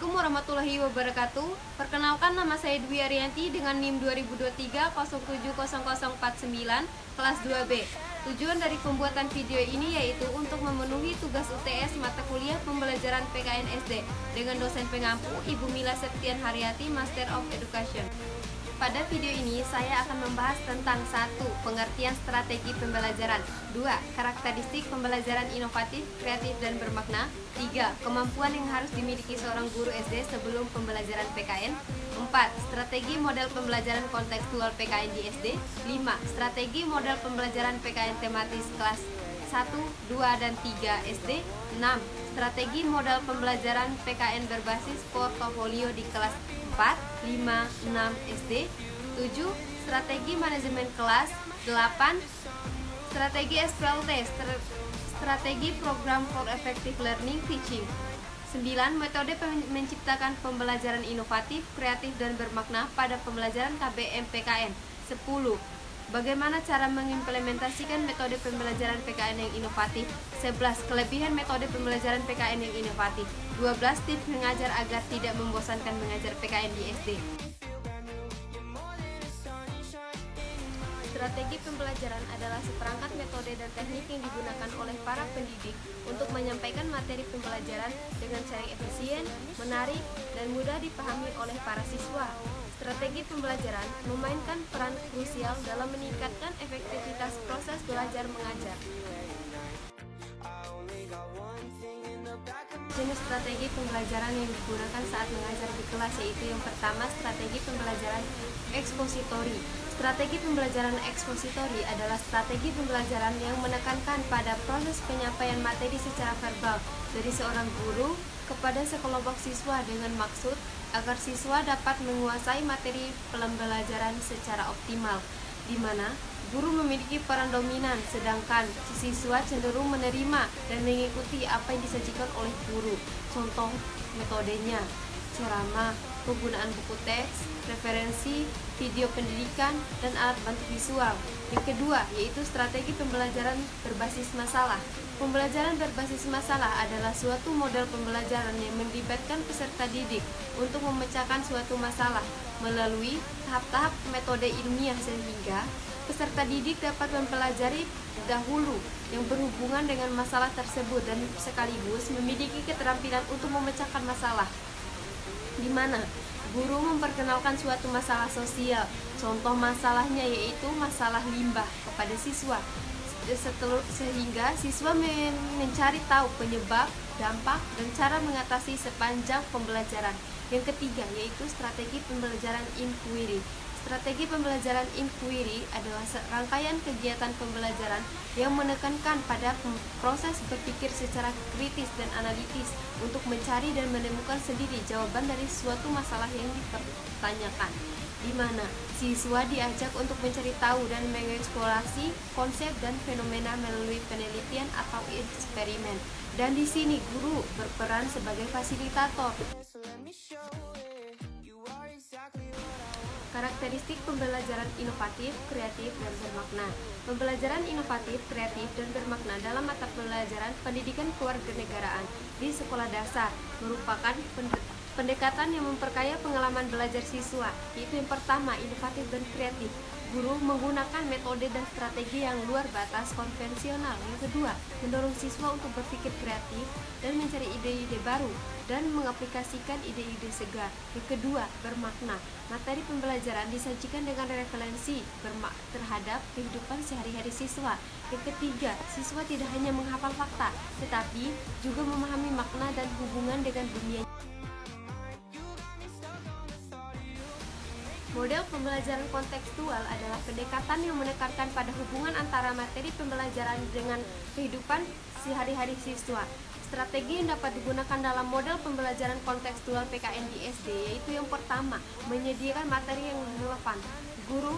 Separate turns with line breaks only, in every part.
Assalamualaikum warahmatullahi wabarakatuh. Perkenalkan, nama saya Dwi Arianti dengan NIM 2023070049 kelas 2B. Tujuan dari pembuatan video ini yaitu untuk memenuhi tugas UTS mata kuliah pembelajaran PKN SD dengan dosen pengampu Ibu Mila Septian Haryati, Master of Education. Pada video ini saya akan membahas tentang 1. Pengertian strategi pembelajaran, 2. Karakteristik pembelajaran inovatif, kreatif, dan bermakna, 3. Kemampuan yang harus dimiliki seorang guru SD sebelum pembelajaran PKN, 4. Strategi model pembelajaran kontekstual PKN di SD, 5. Strategi model pembelajaran PKN tematis kelas 1, 2, dan 3 SD, 6. Strategi model pembelajaran PKN berbasis portofolio di kelas 4, 5, 6 SD, 7. Strategi manajemen kelas, 8. Strategi SPLT, strategi program for effective learning teaching, 9. Metode menciptakan pembelajaran inovatif, kreatif, dan bermakna pada pembelajaran KBM PKN, 10. Bagaimana cara mengimplementasikan metode pembelajaran PKN yang inovatif? 11. Kelebihan metode pembelajaran PKN yang inovatif. 12. Tips mengajar agar tidak membosankan mengajar PKN di SD. Strategi pembelajaran adalah seperangkat metode dan teknik yang digunakan oleh para pendidik untuk menyampaikan materi pembelajaran dengan cara efisien, menarik, dan mudah dipahami oleh para siswa. Strategi pembelajaran memainkan peran krusial dalam meningkatkan efektivitas proses belajar mengajar. Jenis strategi pembelajaran yang digunakan saat mengajar di kelas yaitu yang pertama, strategi pembelajaran ekspositori. Strategi pembelajaran ekspositori adalah strategi pembelajaran yang menekankan pada proses penyampaian materi secara verbal dari seorang guru kepada sekelompok siswa dengan maksud agar siswa dapat menguasai materi pembelajaran secara optimal, di mana guru memiliki peran dominan, sedangkan siswa cenderung menerima dan mengikuti apa yang disajikan oleh guru. Contoh metodenya: ceramah, penggunaan buku teks, referensi, video pendidikan, dan alat bantu visual. Yang kedua, yaitu strategi pembelajaran berbasis masalah. Pembelajaran berbasis masalah adalah suatu model pembelajaran yang melibatkan peserta didik untuk memecahkan suatu masalah melalui tahap-tahap metode ilmiah sehingga peserta didik dapat mempelajari dahulu yang berhubungan dengan masalah tersebut dan sekaligus memiliki keterampilan untuk memecahkan masalah, di mana guru memperkenalkan suatu masalah sosial. Contoh masalahnya yaitu masalah limbah kepada siswa, sehingga siswa mencari tahu penyebab, dampak, dan cara mengatasi sepanjang pembelajaran. Yang ketiga yaitu strategi pembelajaran inquiry. Strategi pembelajaran inquiry adalah rangkaian kegiatan pembelajaran yang menekankan pada proses berpikir secara kritis dan analitis untuk mencari dan menemukan sendiri jawaban dari suatu masalah yang dipertanyakan, di mana siswa diajak untuk mencari tahu dan mengeksplorasi konsep dan fenomena melalui penelitian atau eksperimen. Dan di sini guru berperan sebagai fasilitator. Karakteristik pembelajaran inovatif, kreatif, dan bermakna. Pembelajaran inovatif, kreatif, dan bermakna dalam mata pelajaran pendidikan kewarganegaraan di sekolah dasar merupakan pendekatan yang memperkaya pengalaman belajar siswa, yaitu yang pertama, inovatif dan kreatif. Guru menggunakan metode dan strategi yang luar batas konvensional. Yang kedua, mendorong siswa untuk berpikir kreatif dan mencari ide-ide baru dan mengaplikasikan ide-ide segar. Yang kedua, bermakna. Materi pembelajaran disajikan dengan referensi terhadap kehidupan sehari-hari siswa. Yang ketiga, siswa tidak hanya menghafal fakta, tetapi juga memahami makna dan hubungan dengan dunia. Model pembelajaran kontekstual adalah pendekatan yang menekankan pada hubungan antara materi pembelajaran dengan kehidupan sehari-hari siswa. Strategi yang dapat digunakan dalam model pembelajaran kontekstual PKN di SD yaitu yang pertama, menyediakan materi yang relevan. Guru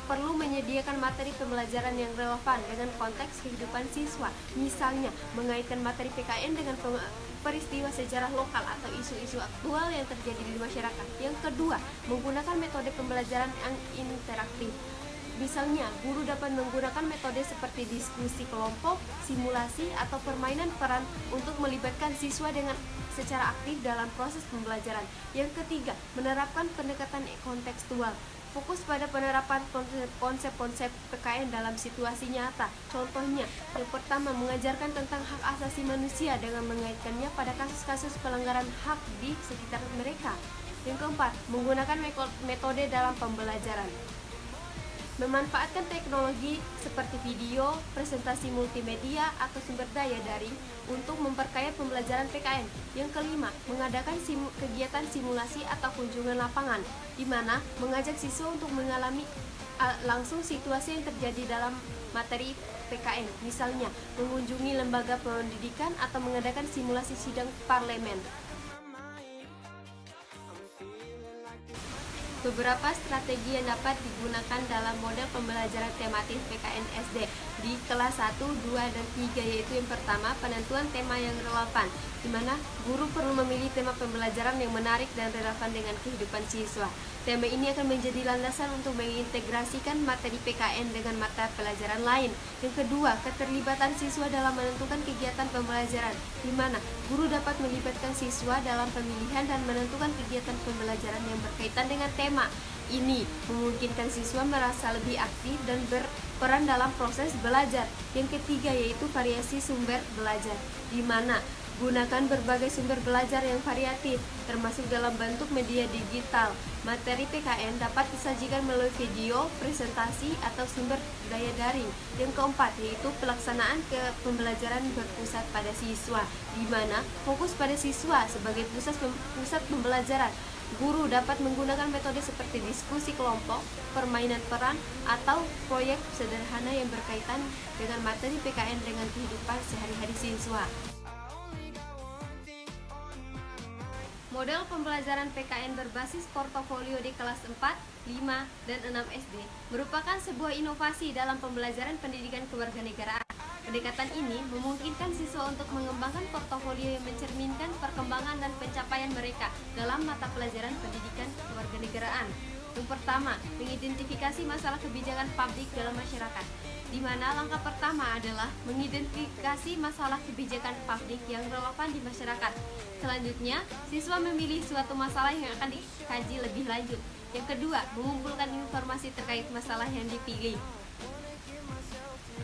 perlu menyediakan materi pembelajaran yang relevan dengan konteks kehidupan siswa, misalnya mengaitkan materi PKN dengan peristiwa sejarah lokal atau isu-isu aktual yang terjadi di masyarakat. Yang kedua, menggunakan metode pembelajaran yang interaktif. Misalnya, guru dapat menggunakan metode seperti diskusi kelompok, simulasi, atau permainan peran untuk melibatkan siswa dengan secara aktif dalam proses pembelajaran. Yang ketiga, menerapkan pendekatan kontekstual. Fokus pada penerapan konsep-konsep PKN dalam situasi nyata. Contohnya, yang pertama, mengajarkan tentang hak asasi manusia dengan mengaitkannya pada kasus-kasus pelanggaran hak di sekitar mereka. Yang keempat, menggunakan metode dalam pembelajaran. Memanfaatkan teknologi seperti video, presentasi multimedia, atau sumber daya daring untuk memperkaya pembelajaran PKN. Yang kelima, mengadakan kegiatan simulasi atau kunjungan lapangan, di mana mengajak siswa untuk mengalami langsung situasi yang terjadi dalam materi PKN. Misalnya, mengunjungi lembaga pendidikan atau mengadakan simulasi sidang parlemen. Beberapa strategi yang dapat digunakan dalam model pembelajaran tematis PKN SD di kelas 1, 2, dan 3, yaitu yang pertama, penentuan tema yang relevan, di mana guru perlu memilih tema pembelajaran yang menarik dan relevan dengan kehidupan siswa. Tema ini akan menjadi landasan untuk mengintegrasikan materi PKN dengan mata pelajaran lain. Yang kedua, keterlibatan siswa dalam menentukan kegiatan pembelajaran, di mana guru dapat melibatkan siswa dalam pemilihan dan menentukan kegiatan pembelajaran yang berkaitan dengan tema. Ini memungkinkan siswa merasa lebih aktif dan berperan dalam proses belajar. Yang ketiga, yaitu variasi sumber belajar, di mana gunakan berbagai sumber belajar yang variatif, termasuk dalam bentuk media digital. Materi PKN dapat disajikan melalui video, presentasi, atau sumber daya daring. Yang keempat, yaitu pelaksanaan pembelajaran berpusat pada siswa, di mana fokus pada siswa sebagai pusat pembelajaran. Guru dapat menggunakan metode seperti diskusi kelompok, permainan peran, atau proyek sederhana yang berkaitan dengan materi PKN dengan kehidupan sehari-hari siswa. Model pembelajaran PKN berbasis portofolio di kelas 4, 5, dan 6 SD merupakan sebuah inovasi dalam pembelajaran pendidikan kewarganegaraan. Pendekatan ini memungkinkan siswa untuk mengembangkan portofolio yang mencerminkan perkembangan dan pencapaian mereka dalam mata pelajaran pendidikan kewarganegaraan. Yang pertama, mengidentifikasi masalah kebijakan publik dalam masyarakat, di mana langkah pertama adalah mengidentifikasi masalah kebijakan publik yang relevan di masyarakat. Selanjutnya, siswa memilih suatu masalah yang akan dikaji lebih lanjut. Yang kedua, mengumpulkan informasi terkait masalah yang dipilih,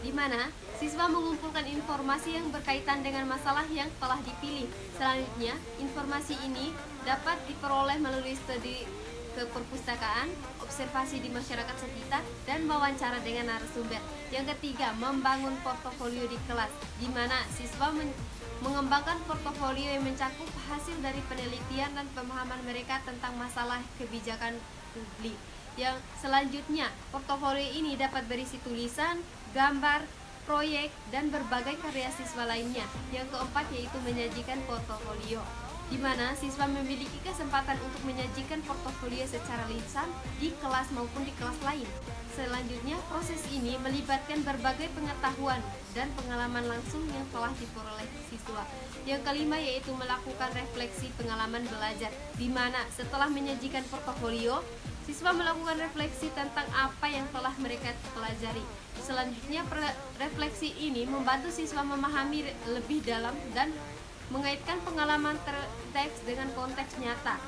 di mana siswa mengumpulkan informasi yang berkaitan dengan masalah yang telah dipilih. Selanjutnya, informasi ini dapat diperoleh melalui studi ke perpustakaan, observasi di masyarakat sekitar, dan wawancara dengan narasumber. Yang ketiga, membangun portofolio di kelas, di mana siswa mengembangkan portofolio yang mencakup hasil dari penelitian dan pemahaman mereka tentang masalah kebijakan publik. Yang selanjutnya, portofolio ini dapat berisi tulisan, gambar, proyek, dan berbagai karya siswa lainnya. Yang keempat, yaitu menyajikan portofolio, di mana siswa memiliki kesempatan untuk menyajikan portofolio secara lisan di kelas maupun di kelas lain. Selanjutnya, proses ini melibatkan berbagai pengetahuan dan pengalaman langsung yang telah diperoleh siswa. Yang kelima, yaitu melakukan refleksi pengalaman belajar, di mana setelah menyajikan portofolio, siswa melakukan refleksi tentang apa yang telah mereka pelajari. Selanjutnya, refleksi ini membantu siswa memahami lebih dalam dan mengaitkan pengalaman teks dengan konteks nyata.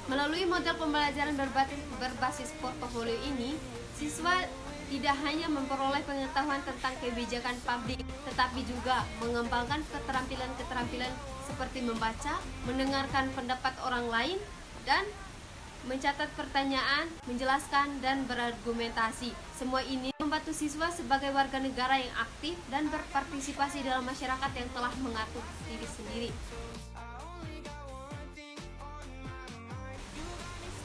Melalui model pembelajaran berbasis portofolio ini, siswa tidak hanya memperoleh pengetahuan tentang kebijakan publik, tetapi juga mengembangkan keterampilan-keterampilan seperti membaca, mendengarkan pendapat orang lain, dan mencatat pertanyaan, menjelaskan, dan berargumentasi. Semua ini membantu siswa sebagai warga negara yang aktif dan berpartisipasi dalam masyarakat yang telah mengatur diri sendiri.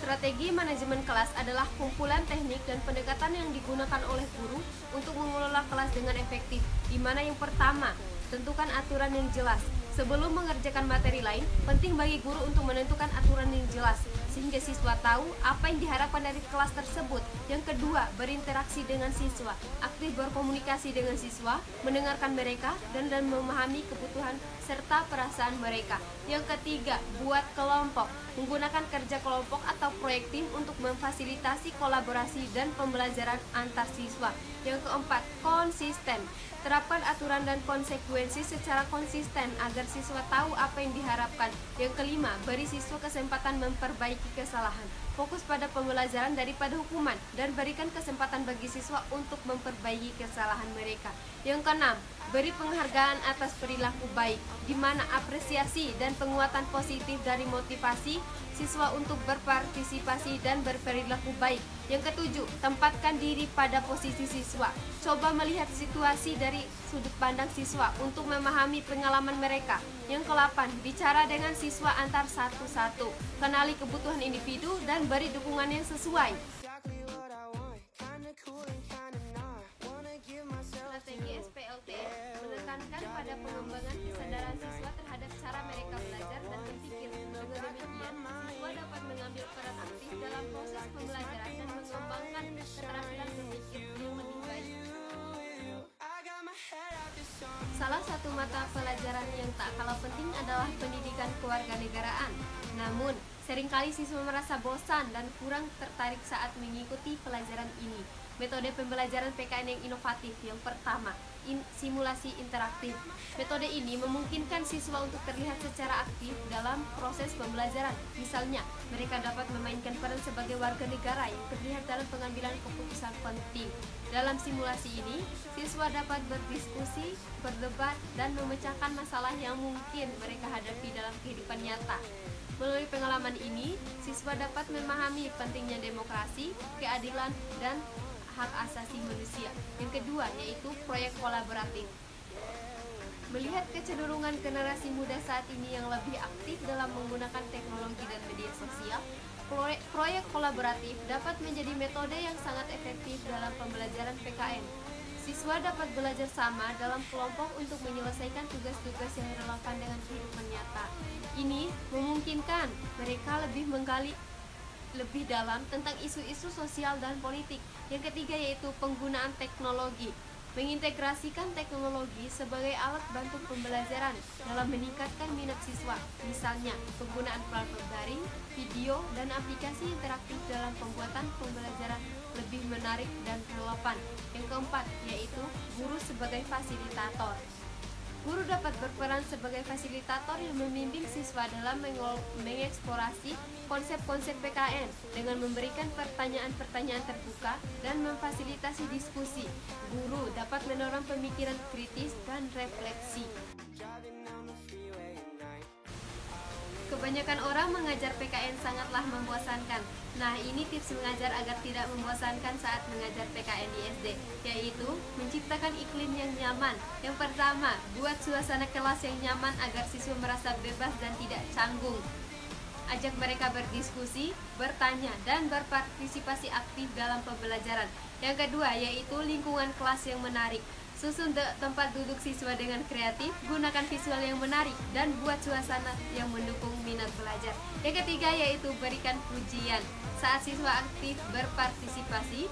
Strategi manajemen kelas adalah kumpulan teknik dan pendekatan yang digunakan oleh guru untuk mengelola kelas dengan efektif, di mana yang pertama, tentukan aturan yang jelas. Sebelum mengerjakan materi lain, penting bagi guru untuk menentukan aturan yang jelas, sehingga siswa tahu apa yang diharapkan dari kelas tersebut. Yang kedua, berinteraksi dengan siswa, aktif berkomunikasi dengan siswa, mendengarkan mereka, dan memahami kebutuhan serta perasaan mereka. Yang ketiga, buat kelompok. Menggunakan kerja kelompok atau proyek tim untuk memfasilitasi kolaborasi dan pembelajaran antar siswa. Yang keempat, konsisten. Terapkan aturan dan konsekuensi secara konsisten agar siswa tahu apa yang diharapkan. Yang kelima, beri siswa kesempatan memperbaiki kesalahan. Fokus pada pembelajaran daripada hukuman dan berikan kesempatan bagi siswa untuk memperbaiki kesalahan mereka. Yang keenam, beri penghargaan atas perilaku baik, di mana apresiasi dan penguatan positif dari motivasi siswa untuk berpartisipasi dan berperilaku baik. Yang ketujuh, tempatkan diri pada posisi siswa. Coba melihat situasi dari sudut pandang siswa untuk memahami pengalaman mereka. Yang ke-8, bicara dengan siswa antar satu-satu. Kenali kebutuhan individu dan beri dukungan yang sesuai. Strategi SPLTN menekankan pada pengembangan kesadaran siswa terhadap cara mereka belajar dan berpikir. Dengan demikian, siswa dapat mengambil peran aktif dalam proses pembelajaran dan mengembangkan keterampilan berpikir yang lebih baik. Salah satu mata pelajaran yang tak kalah penting adalah pendidikan kewarganegaraan. Namun, seringkali siswa merasa bosan dan kurang tertarik saat mengikuti pelajaran ini. Metode pembelajaran PKN yang inovatif. Yang pertama, simulasi interaktif. Metode ini memungkinkan siswa untuk terlihat secara aktif dalam proses pembelajaran. Misalnya, mereka dapat memainkan peran sebagai warga negara yang terlihat dalam pengambilan keputusan penting. Dalam simulasi ini, siswa dapat berdiskusi, berdebat, dan memecahkan masalah yang mungkin mereka hadapi dalam kehidupan nyata. Melalui pengalaman ini, siswa dapat memahami pentingnya demokrasi, keadilan, dan hak asasi manusia. Yang kedua, yaitu proyek kolaboratif. Melihat kecenderungan generasi muda saat ini yang lebih aktif dalam menggunakan teknologi dan media sosial, proyek kolaboratif dapat menjadi metode yang sangat efektif dalam pembelajaran PKN. Siswa dapat belajar sama dalam kelompok untuk menyelesaikan tugas-tugas yang relevan dengan kehidupan nyata. Ini memungkinkan mereka lebih menggali lebih dalam tentang isu-isu sosial dan politik. Yang ketiga, yaitu penggunaan teknologi. Mengintegrasikan teknologi sebagai alat bantu pembelajaran dalam meningkatkan minat siswa. Misalnya, penggunaan platform daring, video, dan aplikasi interaktif dalam pembuatan pembelajaran lebih menarik dan relevan. Yang keempat, yaitu guru sebagai fasilitator. Guru dapat berperan sebagai fasilitator yang membimbing siswa dalam mengeksplorasi konsep-konsep PKN dengan memberikan pertanyaan-pertanyaan terbuka dan memfasilitasi diskusi. Guru dapat mendorong pemikiran kritis dan refleksi. Kebanyakan orang mengajar PKN sangatlah membosankan. Nah, ini tips mengajar agar tidak membosankan saat mengajar PKN di SD, yaitu menciptakan iklim yang nyaman. Yang pertama, buat suasana kelas yang nyaman agar siswa merasa bebas dan tidak canggung. Ajak mereka berdiskusi, bertanya, dan berpartisipasi aktif dalam pembelajaran. Yang kedua, yaitu lingkungan kelas yang menarik. Susun tempat duduk siswa dengan kreatif, gunakan visual yang menarik, dan buat suasana yang mendukung minat belajar. Yang ketiga, yaitu berikan pujian. Saat siswa aktif berpartisipasi,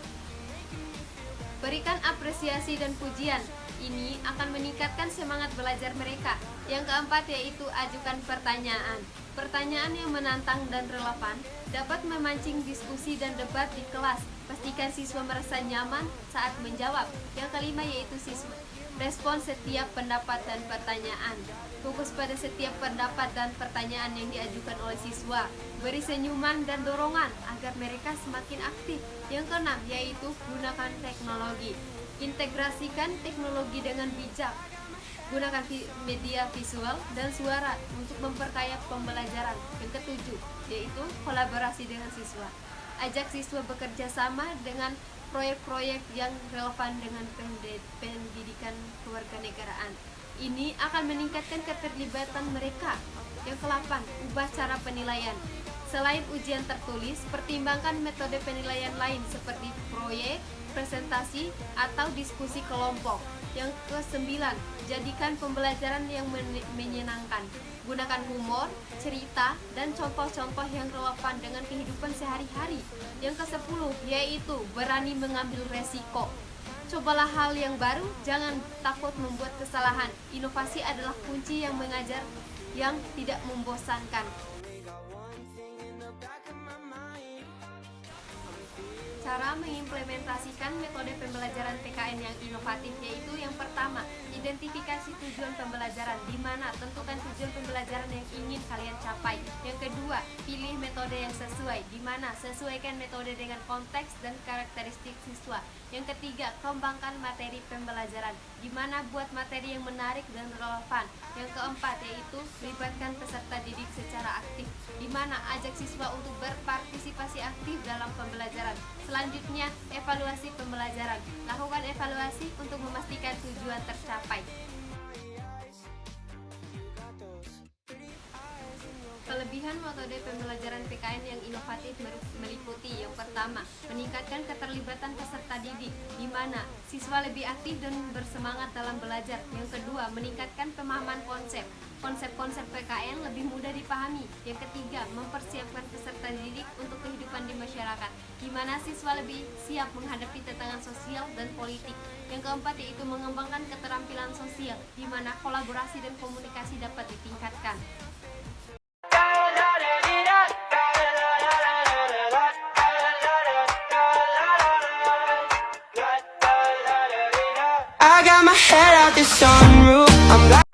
berikan apresiasi dan pujian. Ini akan meningkatkan semangat belajar mereka. Yang keempat, yaitu ajukan pertanyaan. Pertanyaan yang menantang dan relevan dapat memancing diskusi dan debat di kelas. Pastikan siswa merasa nyaman saat menjawab. Yang kelima, yaitu respon setiap pendapat dan pertanyaan. Fokus pada setiap pendapat dan pertanyaan yang diajukan oleh siswa. Beri senyuman dan dorongan agar mereka semakin aktif. Yang keenam, yaitu gunakan teknologi. Integrasikan teknologi dengan bijak. Gunakan media visual dan suara untuk memperkaya pembelajaran. Yang ketujuh, yaitu kolaborasi dengan siswa. Ajak siswa bekerja sama dengan proyek-proyek yang relevan dengan pendidikan kewarganegaraan. Ini akan meningkatkan keterlibatan mereka. Yang ke-8, ubah cara penilaian. Selain ujian tertulis, pertimbangkan metode penilaian lain seperti proyek, presentasi, atau diskusi kelompok. Yang ke-9, jadikan pembelajaran yang menyenangkan. Gunakan humor, cerita, dan contoh-contoh yang relevan dengan kehidupan sehari-hari. Yang ke-10, yaitu berani mengambil resiko. Cobalah hal yang baru, jangan takut membuat kesalahan. Inovasi adalah kunci yang mengajar yang tidak membosankan. Cara mengimplementasikan metode pembelajaran PKN yang inovatif yaitu yang pertama, identifikasi tujuan pembelajaran, di mana tentukan tujuan pembelajaran yang ingin kalian capai. Yang kedua, pilih metode yang sesuai, di mana sesuaikan metode dengan konteks dan karakteristik siswa. Yang ketiga, kembangkan materi pembelajaran, di mana buat materi yang menarik dan relevan. Yang keempat, yaitu libatkan peserta didik secara aktif, di mana ajak siswa untuk berpartisipasi aktif dalam pembelajaran. Selanjutnya, evaluasi pembelajaran. Lakukan evaluasi untuk memastikan tujuan tercapai. Kelebihan metode pembelajaran PKN yang inovatif meliputi yang pertama, meningkatkan keterlibatan peserta didik, di mana siswa lebih aktif dan bersemangat dalam belajar. Yang kedua, meningkatkan pemahaman konsep-konsep PKN lebih mudah dipahami. Yang ketiga, mempersiapkan peserta didik untuk kehidupan di masyarakat, di mana siswa lebih siap menghadapi tantangan sosial dan politik. Yang keempat, yaitu mengembangkan keterampilan sosial, di mana kolaborasi dan komunikasi dapat ditingkatkan.
I got my head out the sunroof. I'm